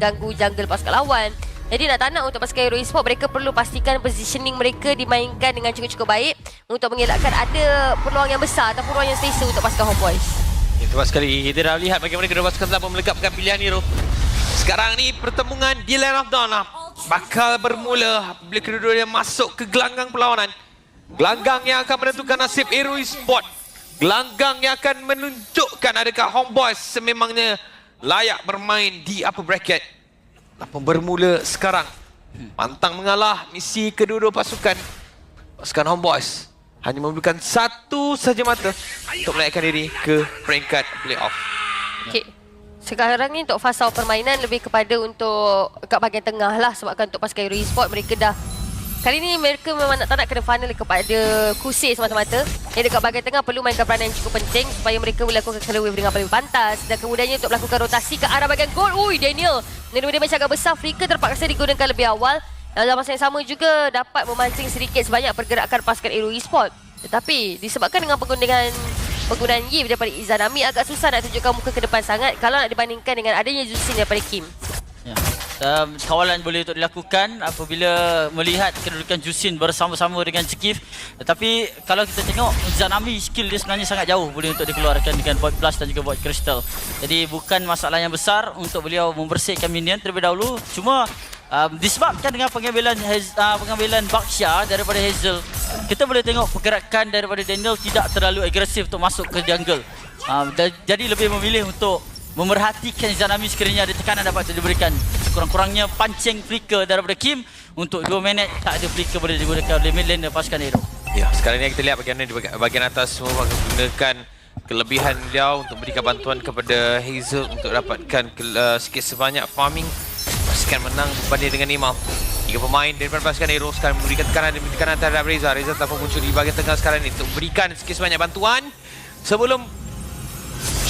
ganggu jungle pasukan lawan. Jadi nak tak nak untuk pasukan Hero Esports, mereka perlu pastikan positioning mereka dimainkan dengan cukup-cukup baik untuk mengelakkan ada peluang yang besar ataupun peluang yang selesa untuk pasukan Homeboys. Ya, tepat sekali. Kita dah lihat bagaimana kedua pasukan telah memelekapkan pilihan hero. Sekarang ni pertemuan di Land of Dawn bakal bermula bila kedua-duanya masuk ke gelanggang perlawanan. Gelanggang yang akan menentukan nasib Hero Esports. Gelanggang yang akan menunjukkan adakah Homeboys sememangnya layak bermain di upper bracket. Apa bermula sekarang. Pantang mengalah misi kedua-dua pasukan. Pasukan Homeboys hanya memerlukan satu saja mata untuk menaikkan diri ke peringkat playoff. Okay. Sekarang ni untuk fasa permainan lebih kepada untuk kat bahagian tengah lah, sebabkan untuk pasukan Hero Esports mereka dah kali ni mereka memang tak nak kena funnel kepada Kusir semata-mata. Yang dekat bahagian tengah perlu mainkan peranan yang cukup penting supaya mereka melakukan color wave dengan paling pantas, dan kemudiannya untuk melakukan rotasi ke arah bahagian goal. Ui, Daniel menerima damage agak besar. Flicker terpaksa digunakan lebih awal. Dalam masa yang sama juga dapat memancing sedikit sebanyak pergerakan pasukan Hero Esports. Tetapi disebabkan dengan penggunaan Yi daripada Izanami, agak susah nak tunjukkan muka ke depan sangat kalau nak dibandingkan dengan adanya Zusin daripada Kim. Ya. Kawalan boleh untuk dilakukan apabila melihat kedudukan Jusin bersama-sama dengan Cekif. Tetapi kalau kita tengok Zanami, skill dia sebenarnya sangat jauh boleh untuk dikeluarkan dengan Void Blast dan juga Void Crystal. Jadi bukan masalah yang besar untuk beliau membersihkan minion terlebih dahulu. Cuma disebabkan dengan pengambilan Baksha daripada Hazel, kita boleh tengok pergerakan daripada Daniel tidak terlalu agresif untuk masuk ke jungle. Jadi lebih memilih untuk memerhatikan Zanami sekiranya ada tekanan dapat diberikan. Sekurang-kurangnya pancing flicker daripada Kim untuk 2 minit tak ada flicker boleh digunakan oleh mid laner pasukan Hero. Ya, sekarang ni kita lihat bagaimana di bahagian atas semua menggunakan kelebihan beliau untuk berikan bantuan kepada Hazel untuk dapatkan sikit sebanyak farming. Pastikan menang berbanding dengan Imal. 3 pemain daripada pasukan Hero sekarang memberikan tekanan terhadap Reza. Reza telah muncul di bahagian tengah sekarang ni untuk berikan sikit sebanyak bantuan sebelum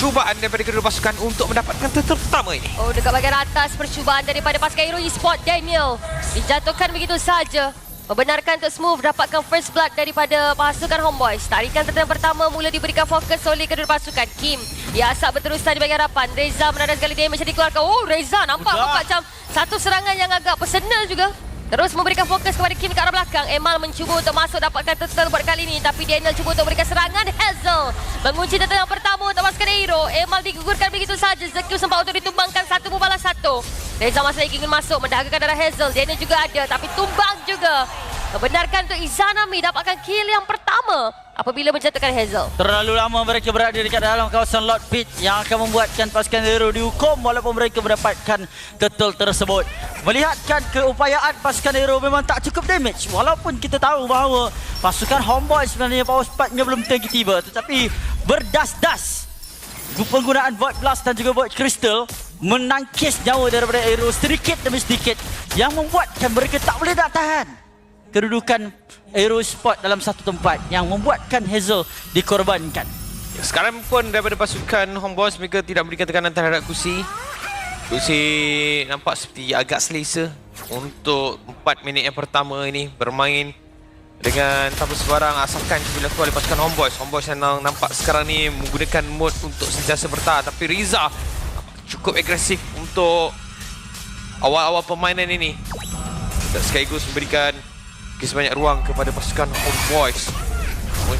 cubaan daripada kedua pasukan untuk mendapatkan turtle pertama ini. Oh, dekat bahagian atas percubaan daripada pasukan Hero Esports. Daniel dijatuhkan begitu saja. Membenarkan untuk Smooth dapatkan first blood daripada pasukan Homeboys. Tarikan turtle pertama mula diberikan fokus oleh kedua pasukan. Kim diasap berterusan di bahagian harapan. Reza menada sekali damage yang dikeluarkan. Oh, Reza nampak macam satu serangan yang agak personal juga. Terus memberikan fokus kepada Kim ke arah belakang. Emal mencuba untuk masuk dapatkan turtle buat kali ini, tapi Daniel cuba untuk memberikan serangan. Hazel mengunci turtle yang pertama untuk pasukan Hero. Emal digugurkan begitu saja. Zekyu sempat untuk ditumbangkan 1 membalas 1. Reza masih lagi ingin masuk mendahagakan darah Hazel. Daniel juga ada tapi tumbang juga. Membenarkan untuk Izanami dapatkan kill yang pertama apabila menjatuhkan Hazel. Terlalu lama mereka berada dekat dalam kawasan Lord Pit yang akan membuatkan pasukan Hero dihukum walaupun mereka mendapatkan turtle tersebut. Melihatkan keupayaan pasukan Hero memang tak cukup damage, walaupun kita tahu bahawa pasukan Homeboys sebenarnya power spike-nya belum tiba, tetapi berdas-das penggunaan Void Blast dan juga Void Crystal menangkis nyawa daripada Hero sedikit demi sedikit yang membuatkan mereka tak boleh nak tahan kedudukan Hero Esports dalam satu tempat yang membuatkan Hazel dikorbankan. Ya, sekarang pun daripada pasukan Homeboys mereka tidak memberikan tekanan terhadap Kusi. Kusi nampak seperti agak selesa untuk 4 minit yang pertama ini bermain dengan tanpa sebarang asakan bila dilakukan oleh pasukan Homeboys. Homeboys yang nampak sekarang ni menggunakan mode untuk sentiasa bertahan, tapi Riza cukup agresif untuk awal-awal permainan ini dan sekaligus memberikan sebanyak ruang kepada pasukan Homeboys.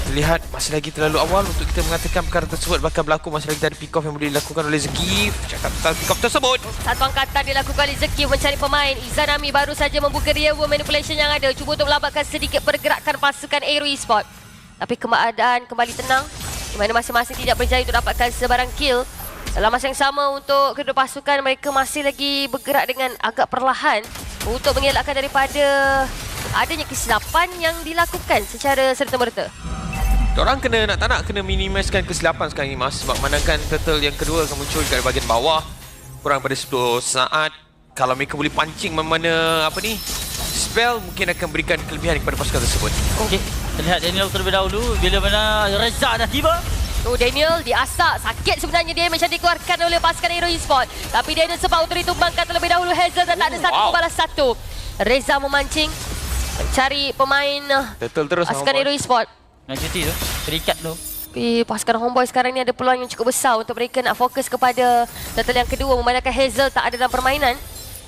Terlihat masih lagi terlalu awal untuk kita mengatakan perkara tersebut bakal berlaku. Masih lagi ada pick-off yang boleh dilakukan oleh Zekif. Cakap tentang pick-off tersebut. Satu angkatan dilakukan oleh Zekif mencari pemain. Izanami baru saja membuka rear wall manipulation yang ada. Cuba untuk melambatkan sedikit pergerakan pasukan Hero Esports. Tapi keadaan kembali tenang, di mana masing-masing tidak berjaya untuk dapatkan sebarang kill. Dalam masa yang sama untuk kedua pasukan, mereka masih lagi bergerak dengan agak perlahan untuk mengelakkan daripada adanya kesilapan yang dilakukan secara serta-merta. Diorang kena nak tak nak kena minimiskan kesilapan sekarang ni, Mas, sebab manakala turtle yang kedua akan muncul dekat bahagian bawah kurang pada 10 saat. Kalau mereka boleh pancing mana apa ni spell, mungkin akan berikan kelebihan kepada pasukan tersebut. Okey, lihat Daniel terlebih dahulu bila mana Reza dah tiba. Oh, Daniel diasak. Sakit sebenarnya dia macam dikeluarkan oleh pasukan Hero Esports. Tapi Daniel sempat untuk ditumbangkan terlebih dahulu Hazel dan tak ada satu membalas satu. Reza memancing mencari pemain turtle terus pasukan Hero Esports. Nak cuti tu, terikat tu. Tapi pasukan Homeboys sekarang ni ada peluang yang cukup besar untuk mereka nak fokus kepada turtle yang kedua, memandangkan Hazel tak ada dalam permainan.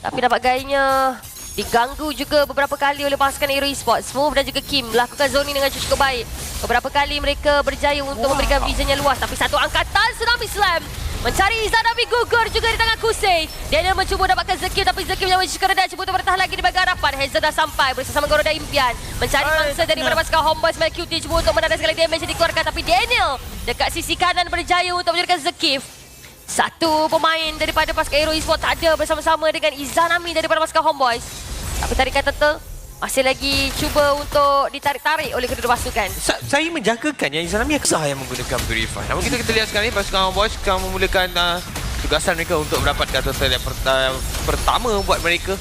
Tapi dapat gayanya diganggu juga beberapa kali oleh pasukan Aero Esports. Smooth dan juga Kim melakukan zoning dengan cukup baik. Beberapa kali mereka berjaya untuk memberikan vision yang luas. Tapi satu angkatan Tsunami Slam mencari Izanami gugur juga di tangan Kusei. Daniel mencuba dapatkan Zekip tapi Zekip yang cukup rendah cuba untuk bertahan lagi di bahagian harapan. Hazel dah sampai bersama Goroda Impian. Mencari mangsa daripada pasukan Homeboys. Melcuti cuba untuk menarik sekali damage yang dikeluarkan. Tapi Daniel dekat sisi kanan berjaya untuk menjadikan Zekip. Satu pemain daripada pasukan Aero Esports ada bersama-sama dengan Izanami daripada pasukan Homeboys. Tapi tarikan turtle masih lagi cuba untuk ditarik-tarik oleh kedua pasukan. Saya menjagakan yang Izanami Aksa yang menggunakan Purify. Namun kita lihat sekarang ni pasukan Homeboys akan memulakan tugasan mereka untuk mendapatkan turtle yang pertama buat mereka.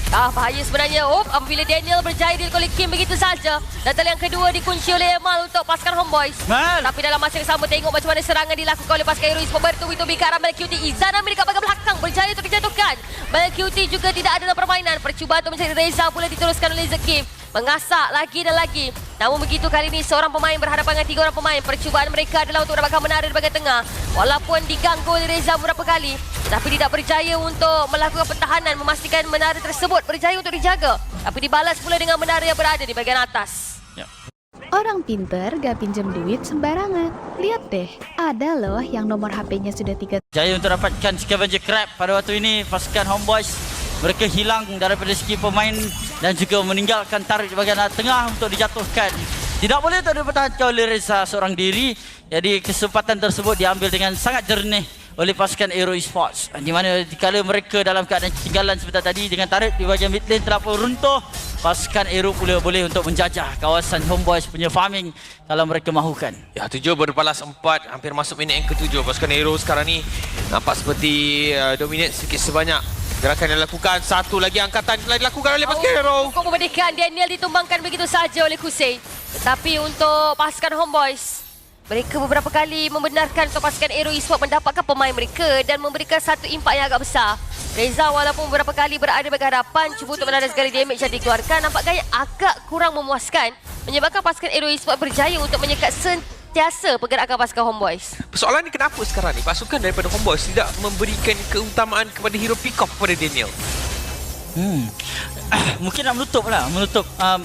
Bahaya sebenarnya. Apabila Daniel berjaya oleh Kim begitu saja. Turtle yang kedua dikunci oleh Emal untuk pasukan Homeboys. Tapi dalam masa yang sama tengok macam mana serangan dilakukan oleh pasukan Aero Esports. Bertubi-tubi ke arah Melcuti. Izanami dekat bahagian belakang berjaya untuk dijatuhkan. Melcuti juga tidak ada dalam permainan. Percubaan untuk mencari Reza pula diteruskan oleh Zekip. Mengasak lagi dan lagi. Namun begitu kali ini seorang pemain berhadapan dengan 3 orang pemain. Percubaan mereka adalah untuk mendapatkan menara di bahagian tengah. Walaupun diganggu oleh Reza beberapa kali. Tapi tidak berjaya untuk melakukan pertahanan. Memastikan menara tersebut berjaya untuk dijaga. Tapi dibalas pula dengan menara yang berada di bahagian atas. Orang pinter gak pinjam duit sembarangan. Lihat deh, ada loh yang nomor HP-nya sudah 3. Jaya untuk dapatkan Scavenger Crab pada waktu ini. Pasukan Homeboys mereka hilang daripada segi pemain dan juga meninggalkan tarik di bahagian tengah untuk dijatuhkan. Tidak boleh untuk dipertahankan oleh Reza seorang diri. Jadi kesempatan tersebut diambil dengan sangat jernih oleh pasukan Aero Esports. Di mana dikala mereka dalam keadaan ketinggalan sebentar tadi dengan tarik di bahagian mid lane telah pun runtuh, pasukan Aero pula boleh untuk menjajah kawasan Homeboys punya farming kalau mereka mahukan. Ya, 7 berbalas 4, hampir masuk minit yang ke-7. Pasukan Aero sekarang ni nampak seperti dominate sedikit sebanyak. Gerakan yang dilakukan, satu lagi angkatan telah dilakukan oleh pasukan Aero. Cukup memedihkan. Daniel ditumbangkan begitu saja oleh Kusei. Tetapi untuk pasukan Homeboys, mereka beberapa kali membenarkan untuk pasukan Aero Esports mendapatkan pemain mereka dan memberikan satu impak yang agak besar. Reza walaupun beberapa kali berada bagi hadapan, cuba untuk menarik sekali damage yang dikeluarkan, nampak gaya agak kurang memuaskan. Menyebabkan pasukan Aero Esports berjaya untuk menyekat sentiasa pergerakan pasukan Homeboys. Persoalan ni kenapa sekarang ni pasukan daripada Homeboys tidak memberikan keutamaan kepada hero pick-off kepada Daniel? Mungkin nak menutup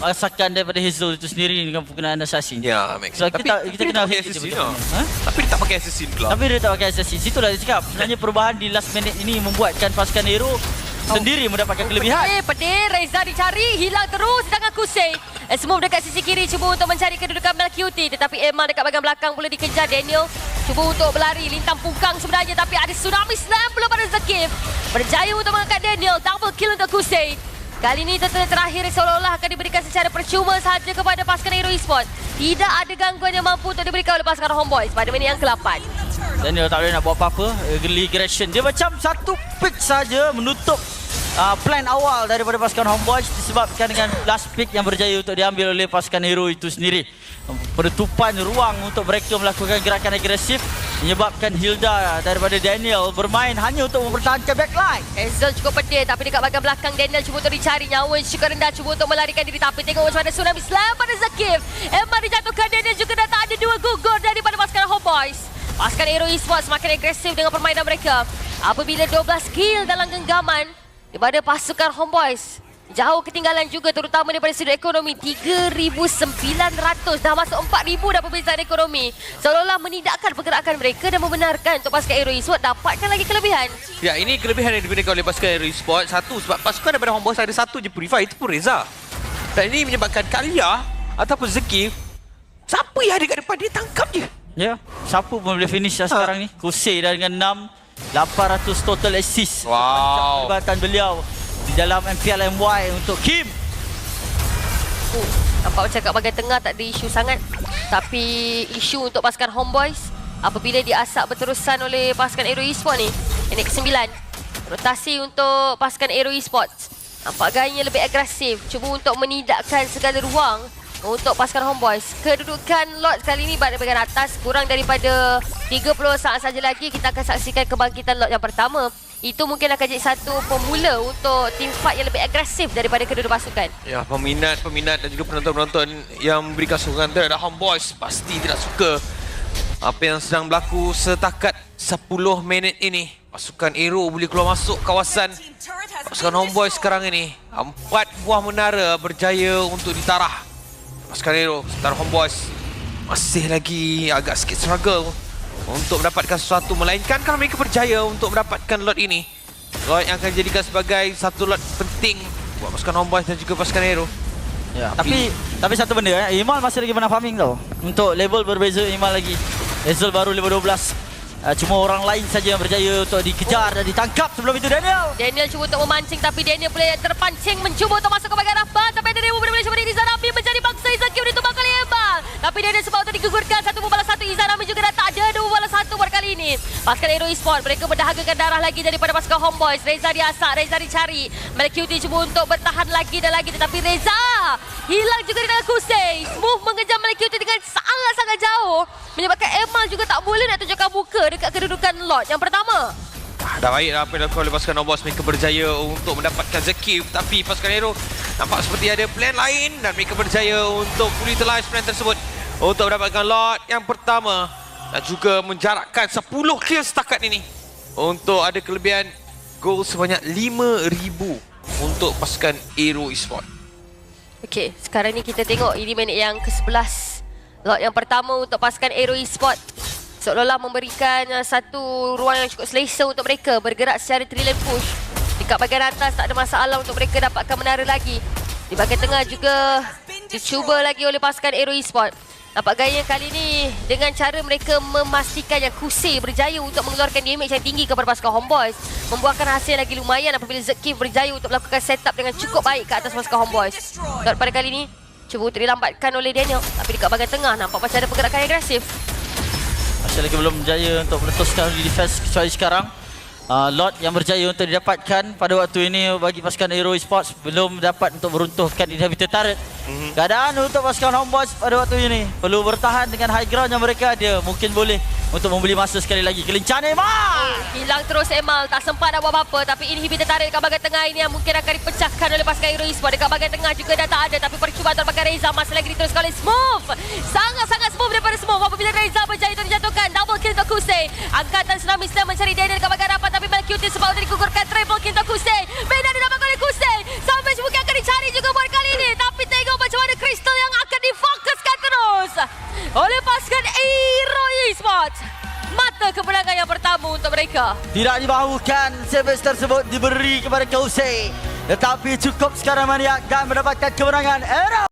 asakan daripada Hazel itu sendiri dengan penggunaan assassin. Ya, Max. So, tapi kita kena pakai assassin lah. Tapi dia tak pakai assassin pula. Tapi dia tak pakai assassin. Situlah dia cakap. Sebenarnya perubahan di last minute ini membuatkan pasukan Aero sendiri mendapatkan kelebihan. Pedih. Reza dicari. Hilang terus di tangan Kusei. Smooth dekat sisi kiri cuba untuk mencari kedudukan Melcuti. Tetapi Emal dekat bahagian belakang pula dikejar. Daniel cuba untuk berlari. Lintang pungkang sebenarnya. Tapi ada Tsunami Slam pula pada Zekip. Berjaya untuk mengangkat Daniel. Double kill untuk Kusei. Kali ini turtle terakhir seolah-olah akan diberikan secara percuma sahaja kepada pasukan Aero Esports. Tidak ada gangguan yang mampu untuk diberikan oleh pasukan Homeboys pada minit yang ke-8. Daniel tak boleh nak buat apa-apa. Early aggression. Dia macam satu pick saja menutup plan awal daripada pasukan Homeboys disebabkan dengan last pick yang berjaya untuk diambil oleh pasukan Aero itu sendiri. Penutupan ruang untuk mereka melakukan gerakan agresif menyebabkan Hilda daripada Daniel bermain hanya untuk mempertahankan backline. Hazel cukup pedih tapi dekat bahagian belakang Daniel cuba untuk dicari. Nyawa cukup rendah cuba untuk melarikan diri tapi tengok macam mana Tsunami Slam pada Zekip. Emma dijatuhkan. Daniel juga dah tak ada 2 gugur daripada pasukan Homeboys. Pasukan Aero Esports semakin agresif dengan permainan mereka. Apabila 12 kill dalam genggaman daripada pasukan Homeboys. Jauh ketinggalan juga terutama daripada sudut ekonomi. 3,900 dah masuk 4,000 dah perbezaan ekonomi. Seolah-olah menidakkan pergerakan mereka dan membenarkan untuk pasukan Aero Esports dapatkan lagi kelebihan. Ya, ini kelebihan yang diberikan oleh pasukan Aero Esports. Satu, sebab pasukan daripada Homeboys ada satu je Purify, itu pun Reza. Dan ini menyebabkan Kalia ataupun Zekip, siapa yang ada kat depan dia tangkap je. Ya, siapa pun boleh finish sekarang ni. Kusei dah dengan 800 total assist. Wow. Perlibatan beliau di dalam MPLMY untuk Kim. Nampak macam kat bahagian tengah tak ada isu sangat. Tapi isu untuk pasukan Homeboys apabila diasak berterusan oleh pasukan Aero Esports ni. Minit ke-9. Rotasi untuk pasukan Aero Esports. Nampak gayanya lebih agresif. Cuba untuk menidakkan segala ruang untuk pasukan Homeboys. Kedudukan lot kali ini berada bahagian atas. Kurang daripada 30 saat saja lagi kita akan saksikan kebangkitan lot yang pertama. Itu mungkin akan jadi satu pemula untuk team fight yang lebih agresif daripada kedua pasukan. Ya, peminat dan juga penonton-penonton yang memberikan sokongan terhadap Homeboys pasti tidak suka apa yang sedang berlaku setakat 10 minit ini. Pasukan Aero boleh keluar masuk kawasan pasukan Homeboy sekarang ini. 4 buah menara berjaya untuk ditarah. Pasukan Aero, sementara Homeboys masih lagi agak sikit struggle untuk mendapatkan sesuatu. Melainkan kalau mereka berjaya untuk mendapatkan lot ini, lot yang akan dijadikan sebagai satu lot penting buat pasukan Homeboys dan juga pasukan Aero. Ya, tapi satu benda Imal masih lagi pernah farming tau. Untuk level berbeza Imal lagi. Hazel baru level 12. Cuma orang lain saja yang berjaya untuk dikejar dan ditangkap sebelum itu Daniel. Daniel cuba untuk memancing tapi Daniel boleh terpancing mencuba untuk masuk ke bahagian rapat. Tapi Daniel boleh seperti Izanami menjadi bangsa Izaki ditumbang kali Ebal. Tapi Daniel sebab untuk digugurkan 1 membalas 1. Izanami juga dah tak ada 2 membalas 1 buat kali ini. Pasukan Aero Esports mereka berdahagakan darah lagi daripada pasukan Homeboys. Reza diasak, Reza dicari. Malcuti cuba untuk bertahan lagi dan lagi tetapi Reza hilang juga di dalam kusai. Smooth mengejar Malcuti dengan sangat-sangat jauh menyebabkan Emal juga tak boleh nak tunjukkan muka dekat kedudukan lot yang pertama. Dah baik apa yang dilakukan oleh pasukan Homeboys. Mereka berjaya untuk mendapatkan Zakif. Tapi pasukan Aero nampak seperti ada plan lain dan mereka berjaya untuk utilize plan tersebut untuk mendapatkan lot yang pertama dan juga menjarakkan 10 kill setakat ini untuk ada kelebihan gol sebanyak 5,000 untuk pasukan Aero Esports. Okey, sekarang ni kita tengok ini minit yang ke-11. Lot yang pertama untuk pasukan Aero Esports seolah-olah memberikan satu ruang yang cukup selesa untuk mereka bergerak secara trillion push. Dekat bahagian atas tak ada masalah untuk mereka dapatkan menara lagi. Di bahagian tengah juga dicuba lagi oleh pasukan Aero Esports. Nampak gaya kali ni dengan cara mereka memastikan yang Kusei berjaya untuk mengeluarkan damage yang tinggi kepada pasukan Homeboys. Membuahkan hasil lagi lumayan apabila Zakif berjaya untuk melakukan setup dengan cukup baik ke atas pasukan Homeboys. Lot pada kali ni cuba untuk dilambatkan oleh Daniel. Tapi dekat bahagian tengah nampak macam ada pergerakan yang agresif. Masih lagi belum berjaya untuk meletuskan defense kecuali sekarang. Lot yang berjaya untuk didapatkan pada waktu ini bagi pasukan Aero Esports belum dapat untuk meruntuhkan inhibitor turret. Keadaan untuk pasukan Homeboys pada waktu ini perlu bertahan dengan high ground yang mereka ada. Mungkin boleh untuk membeli masa sekali lagi. Kelincahan Emal! Hilang terus Emal, tak sempat nak buat apa-apa. Tapi inhibitor tarik dekat bahagian tengah ini yang mungkin akan dipecahkan oleh pasukan Aero Esports. Dekat bahagian tengah juga dah tak ada. Tapi percubaan terpakai Reza masih lagi diteruskan oleh Smooth. Sangat-sangat smooth daripada Smooth. Apabila Reza berjaya untuk dijatuhkan. Double kill untuk Kusei. Angkatan Tsunami sedang mencari Daniel dekat bahagian rapat. Tapi Malcuti sebab untuk digugurkan triple kill untuk Kusei. Beda didapatkan oleh Kusei. Savage mungkin akan dicari juga buat kali ini. Tapi tengok macam mana Crystal yang akan difokuskan terus oleh pasukan Aero Esports. Mata kemenangan yang pertama untuk mereka. Tidak dimahukan savage tersebut diberi kepada Kusei. Tetapi cukup sekarang Maniak dan mendapatkan kemenangan Aero.